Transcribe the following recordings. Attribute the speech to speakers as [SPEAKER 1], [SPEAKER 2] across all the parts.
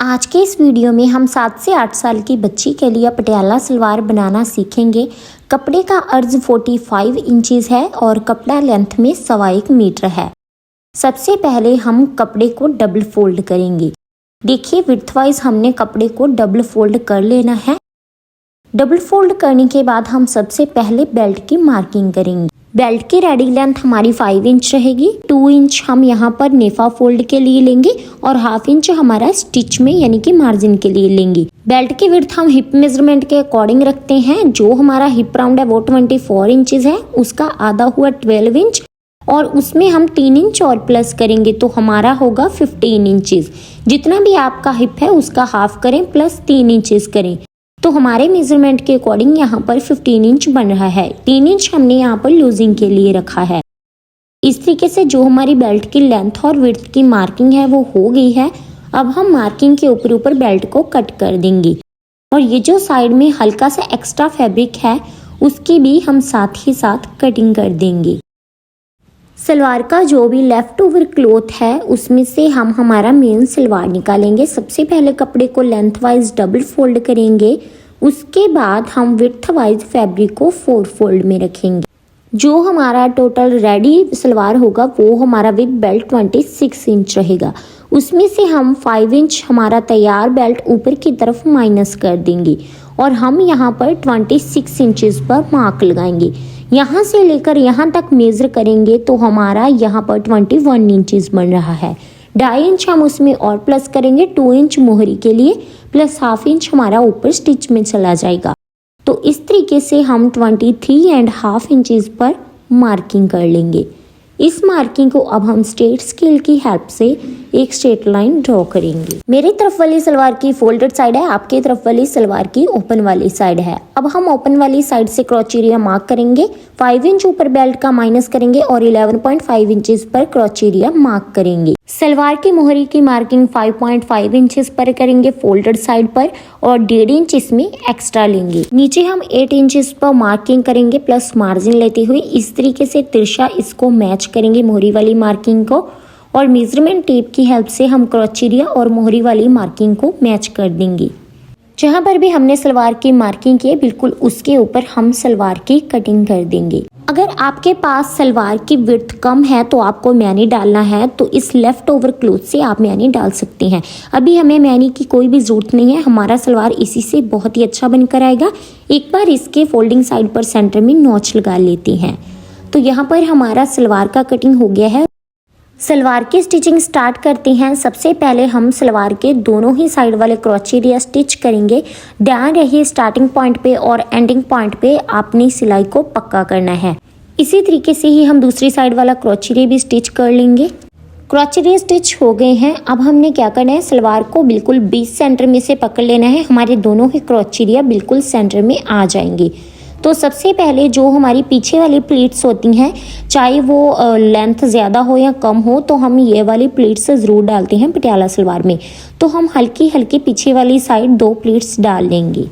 [SPEAKER 1] आज के इस वीडियो में हम 7 से 8 साल की बच्ची के लिए पटियाला सलवार बनाना सीखेंगे। कपड़े का अर्ज 45 इंचेस है और कपड़ा लेंथ में 1.25 मीटर है। सबसे पहले हम कपड़े को डबल फोल्ड करेंगे। देखिए विड्थ वाइज हमने कपड़े को डबल फोल्ड कर लेना है। डबल फोल्ड करने के बाद हम सबसे पहले बेल्ट की मार्किंग करेंगे। बेल्ट की रेडी लेंथ हमारी 5 इंच रहेगी। 2 इंच हम यहाँ पर नेफा फोल्ड के लिए लेंगे और 1/2 इंच हमारा स्टिच में यानी कि मार्जिन के लिए लेंगे। बेल्ट की विड्थ हम हिप मेजरमेंट के अकॉर्डिंग रखते हैं। जो हमारा हिप राउंड है वो 24 इंचेस है, उसका आधा हुआ 12 इंच और उसमें हम 3 इंच और प्लस करेंगे तो हमारा होगा 15 इंचेस। जितना भी आपका हिप है उसका हाफ करें प्लस 3 इंचेस करें तो हमारे मेजरमेंट के अकॉर्डिंग यहाँ पर 15 इंच बन रहा है। 3 इंच हमने यहाँ पर लूजिंग के लिए रखा है। इस तरीके से जो हमारी बेल्ट की लेंथ और विड्थ की मार्किंग है वो हो गई है। अब हम मार्किंग के ऊपर ऊपर बेल्ट को कट कर देंगे और ये जो साइड में हल्का सा एक्स्ट्रा फैब्रिक है उसकी भी हम साथ ही साथ कटिंग कर देंगे। सलवार का जो भी लेफ्ट ओवर क्लॉथ है उसमें से हम हमारा मेन सलवार निकालेंगे। सबसे पहले कपड़े को लेंथ वाइज डबल फोल्ड करेंगे, उसके बाद हम विड्थ वाइज फैब्रिक को 4 फोल्ड में रखेंगे। जो हमारा टोटल रेडी सलवार होगा वो हमारा विद बेल्ट 26 इंच रहेगा। उसमें से हम 5 इंच हमारा तैयार बेल्ट ऊपर की तरफ माइनस कर देंगे और हम यहाँ पर 26 इंचेस पर मार्क लगाएंगे। यहाँ से लेकर यहाँ तक मेजर करेंगे तो हमारा यहाँ पर 21 इंचेस बन रहा है। 2.5 इंच हम उसमें और प्लस करेंगे, 2 इंच मोहरी के लिए प्लस 1/2 इंच हमारा ऊपर स्टिच में चला जाएगा। तो इस तरीके से हम 23.5 इंचेस पर मार्किंग कर लेंगे। इस मार्किंग को अब हम स्ट्रेट स्केल की हेल्प से एक स्ट्रेट लाइन ड्रॉ करेंगे। मेरी तरफ वाली सलवार की फोल्डेड साइड है, आपकी तरफ वाली सलवार की ओपन वाली साइड है। अब हम ओपन वाली साइड से क्रॉच एरिया मार्क करेंगे। 5 इंच ऊपर बेल्ट का माइनस करेंगे और 11.5 इंचेस पर क्रॉच एरिया मार्क करेंगे। सलवार की मोहरी की मार्किंग 5.5 इंचेस पर करेंगे फोल्डेड साइड पर और 1.5 इंच इसमें एक्स्ट्रा लेंगे। नीचे हम 8 इंचेस पर मार्किंग करेंगे प्लस मार्जिन लेते हुए इस तरीके से तिरछा इसको मैच करेंगे मोहरी वाली मार्किंग को और मेजरमेंट टेप की हेल्प से हम क्रॉच एरिया और मोहरी वाली मार्किंग को मैच कर देंगे। जहां पर भी हमने सलवार की मार्किंग की है बिल्कुल उसके ऊपर हम सलवार की कटिंग कर देंगे। अगर आपके पास सलवार की विड्थ कम है तो आपको मैनी डालना है तो इस लेफ्ट ओवर क्लॉथ से आप मैनी डाल सकते हैं। अभी हमें मैनी की कोई भी जरूरत नहीं है, हमारा सलवार इसी से बहुत ही अच्छा बनकर आएगा। एक बार इसके फोल्डिंग साइड पर सेंटर में नॉच लगा लेते हैं। तो यहाँ पर हमारा सलवार का कटिंग हो गया है। सलवार की स्टिचिंग स्टार्ट करते हैं। सबसे पहले हम सलवार के दोनों ही साइड वाले क्रॉच एरिया स्टिच करेंगे। ध्यान रहिए स्टार्टिंग पॉइंट पे और एंडिंग पॉइंट पे आपने सिलाई को पक्का करना है। इसी तरीके से ही हम दूसरी साइड वाला क्रॉच एरिया भी स्टिच कर लेंगे। क्रॉच एरिया स्टिच हो गए हैं। अब हमने क्या करना है, सलवार को बिल्कुल बीच सेंटर में से पकड़ लेना है। हमारे दोनों ही क्रॉच एरिया बिल्कुल सेंटर में आ जाएंगे। तो सबसे पहले जो हमारी पीछे वाली प्लीट्स होती हैं चाहे वो लेंथ ज़्यादा हो या कम हो तो हम ये वाली प्लीट्स ज़रूर डालते हैं पटियाला सलवार में। तो हम हल्की हल्की पीछे वाली साइड 2 प्लीट्स डाल लेंगे।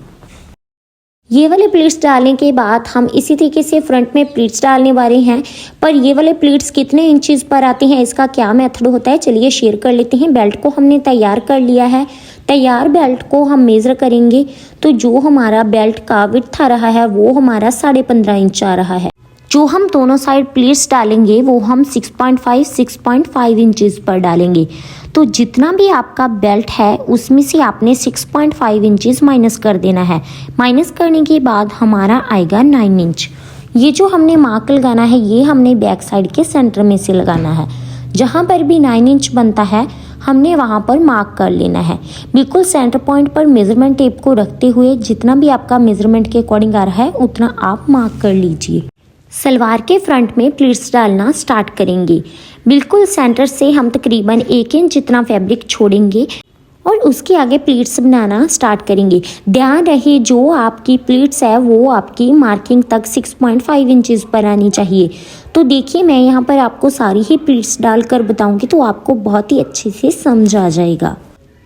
[SPEAKER 1] ये वाले प्लीट्स डालने के बाद हम इसी तरीके से फ्रंट में प्लीट्स डालने वाले हैं। पर ये वाले प्लीट्स कितने इंचेस पर आते हैं, इसका क्या मेथड होता है, चलिए शेयर कर लेते हैं। बेल्ट को हमने तैयार कर लिया है। तैयार बेल्ट को हम मेज़र करेंगे तो जो हमारा बेल्ट का विड्थ आ रहा है वो हमारा 15.5 इंच आ रहा है। जो हम दोनों साइड प्लीट्स डालेंगे वो हम 6.5 इंचेस पर डालेंगे। तो जितना भी आपका बेल्ट है उसमें से आपने 6.5 इंचेस माइनस कर देना है। माइनस करने के बाद हमारा आएगा 9 इंच। ये जो हमने मार्क लगाना है ये हमने बैक साइड के सेंटर में से लगाना है। जहाँ पर भी 9 इंच बनता है हमने वहाँ पर मार्क कर लेना है। बिल्कुल सेंटर पॉइंट पर मेजरमेंट टेप को रखते हुए जितना भी आपका मेजरमेंट के अकॉर्डिंग आ रहा है उतना आप मार्क कर लीजिए। सलवार के फ्रंट में प्लीट्स डालना स्टार्ट करेंगे। बिल्कुल सेंटर से हम तकरीबन 1 इंच जितना फैब्रिक छोड़ेंगे और उसके आगे प्लीट्स बनाना स्टार्ट करेंगे। ध्यान रहे जो आपकी प्लीट्स है वो आपकी मार्किंग तक 6.5 इंचेस पर आनी चाहिए। तो देखिए मैं यहाँ पर आपको सारी ही प्लीट्स डालकर बताऊंगी तो आपको बहुत ही अच्छे से समझ आ जाएगा।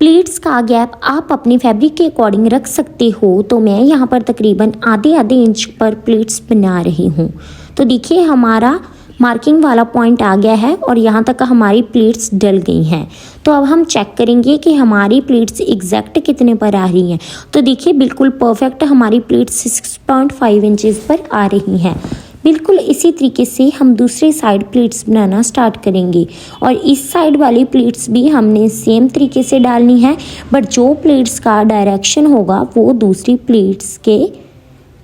[SPEAKER 1] प्लीट्स का गैप आप अपने फैब्रिक के अकॉर्डिंग रख सकते हो। तो मैं यहाँ पर तकरीबन आधे इंच पर प्लीट्स बना रही हूँ। तो देखिए हमारा मार्किंग वाला पॉइंट आ गया है और यहाँ तक हमारी प्लीट्स डल गई हैं। तो अब हम चेक करेंगे कि हमारी प्लीट्स एग्जैक्ट कितने पर आ रही हैं। तो देखिए बिल्कुल परफेक्ट हमारी प्लीट्स 6.5 इंचेस पर आ रही हैं। बिल्कुल इसी तरीके से हम दूसरी साइड प्लीट्स बनाना स्टार्ट करेंगे और इस साइड वाली प्लीट्स भी हमने सेम तरीके से डालनी है, बट जो प्लीट्स का डायरेक्शन होगा वो दूसरी प्लीट्स के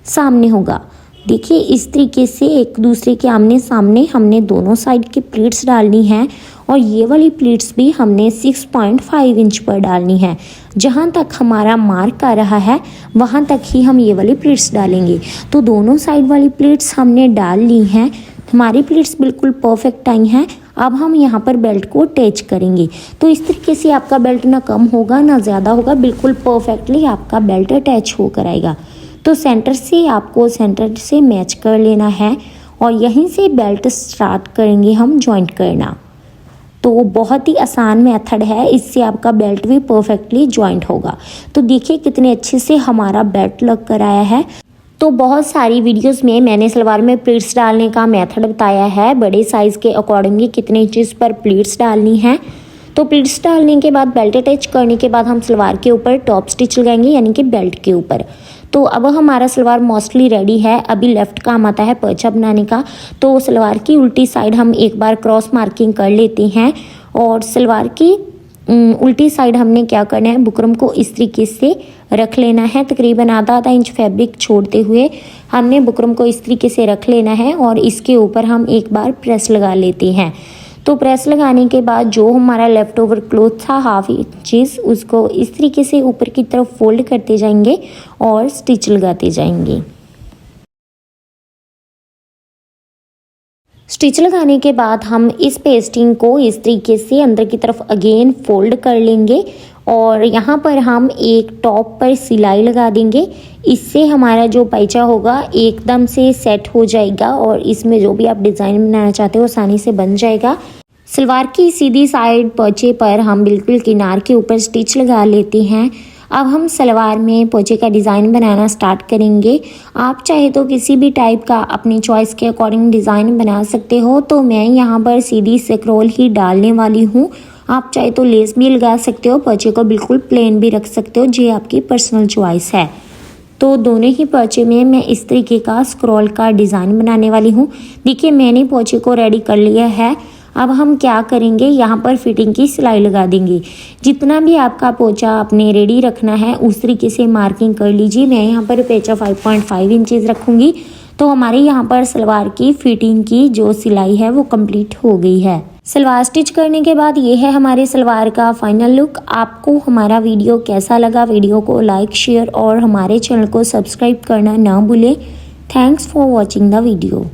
[SPEAKER 1] सामने होगा। देखिए इस तरीके से एक दूसरे के आमने सामने हमने दोनों साइड की प्लीट्स डालनी है और ये वाली प्लीट्स भी हमने 6.5 इंच पर डालनी है। जहाँ तक हमारा मार्क आ रहा है वहाँ तक ही हम ये वाली प्लीट्स डालेंगे। तो दोनों साइड वाली प्लीट्स हमने डाल ली हैं। हमारी प्लीट्स बिल्कुल परफेक्ट आई हैं। अब हम यहाँ पर बेल्ट को अटैच करेंगे। तो इस तरीके से आपका बेल्ट ना कम होगा ना ज़्यादा होगा, बिल्कुल परफेक्टली आपका बेल्ट अटैच होकर आएगा। तो सेंटर से आपको सेंटर से मैच कर लेना है और यहीं से बेल्ट स्टार्ट करेंगे हम जॉइंट करना। तो बहुत ही आसान मेथड है, इससे आपका बेल्ट भी परफेक्टली जॉइंट होगा। तो देखिए कितने अच्छे से हमारा बेल्ट लग कर आया है। तो बहुत सारी वीडियोस में मैंने सलवार में प्लीट्स डालने का मेथड बताया है, बड़े साइज़ के अकॉर्डिंगली कितने इंचेस पर प्लीट्स डालनी है। तो प्लीट्स डालने के बाद बेल्ट अटैच करने के बाद हम सलवार के ऊपर टॉप स्टिच लगाएंगे, यानी कि बेल्ट के ऊपर। तो अब हमारा सलवार मोस्टली रेडी है। अभी लेफ्ट काम आता है पर्चा बनाने का। तो सलवार की उल्टी साइड हम एक बार क्रॉस मार्किंग कर लेते हैं और सलवार की उल्टी साइड हमने क्या करना है, बुकरम को इस तरीके से रख लेना है। तकरीबन आधा इंच फैब्रिक छोड़ते हुए हमने बुकरम को इस तरीके से रख लेना है और इसके ऊपर हम एक बार प्रेस लगा लेते हैं। तो प्रेस लगाने के बाद जो हमारा लेफ़्ट ओवर क्लॉथ था हाफ इंचेस, उसको इस तरीके से ऊपर की तरफ फोल्ड करते जाएंगे और स्टिच लगाते जाएंगे। स्टिच लगाने के बाद हम इस पेस्टिंग को इस तरीके से अंदर की तरफ अगेन फोल्ड कर लेंगे और यहाँ पर हम एक टॉप पर सिलाई लगा देंगे। इससे हमारा जो पैचा होगा एकदम से सेट हो जाएगा और इसमें जो भी आप डिज़ाइन बनाना चाहते हो आसानी से बन जाएगा। सलवार की सीधी साइड पोंचे पर हम बिल्कुल किनार के ऊपर स्टिच लगा लेते हैं। अब हम सलवार में पोंचे का डिज़ाइन बनाना स्टार्ट करेंगे। आप चाहे तो किसी भी टाइप का अपनी चॉइस के अकॉर्डिंग डिज़ाइन बना सकते हो। तो मैं यहाँ पर सीधी स्क्रोल ही डालने वाली हूँ। आप चाहे तो लेस भी लगा सकते हो, पोंचे को बिल्कुल प्लेन भी रख सकते हो, ये आपकी पर्सनल चॉइस है। तो दोनों ही पोंचे में मैं इस तरीके का स्क्रॉल का डिज़ाइन बनाने वाली हूँ। देखिए मैंने पोंचे को रेडी कर लिया है। अब हम क्या करेंगे, यहाँ पर फिटिंग की सिलाई लगा देंगे। जितना भी आपका पोंचा आपने रेडी रखना है उस तरीके से मार्किंग कर लीजिए। मैं यहाँ पर पेचा 5.5 इंचेस रखूँगी। तो हमारे यहाँ पर सलवार की फिटिंग की जो सिलाई है वो कंप्लीट हो गई है। सलवार स्टिच करने के बाद ये है हमारे सलवार का फाइनल लुक। आपको हमारा वीडियो कैसा लगा, वीडियो को लाइक शेयर और हमारे चैनल को सब्सक्राइब करना ना भूलें। Thanks for watching the video.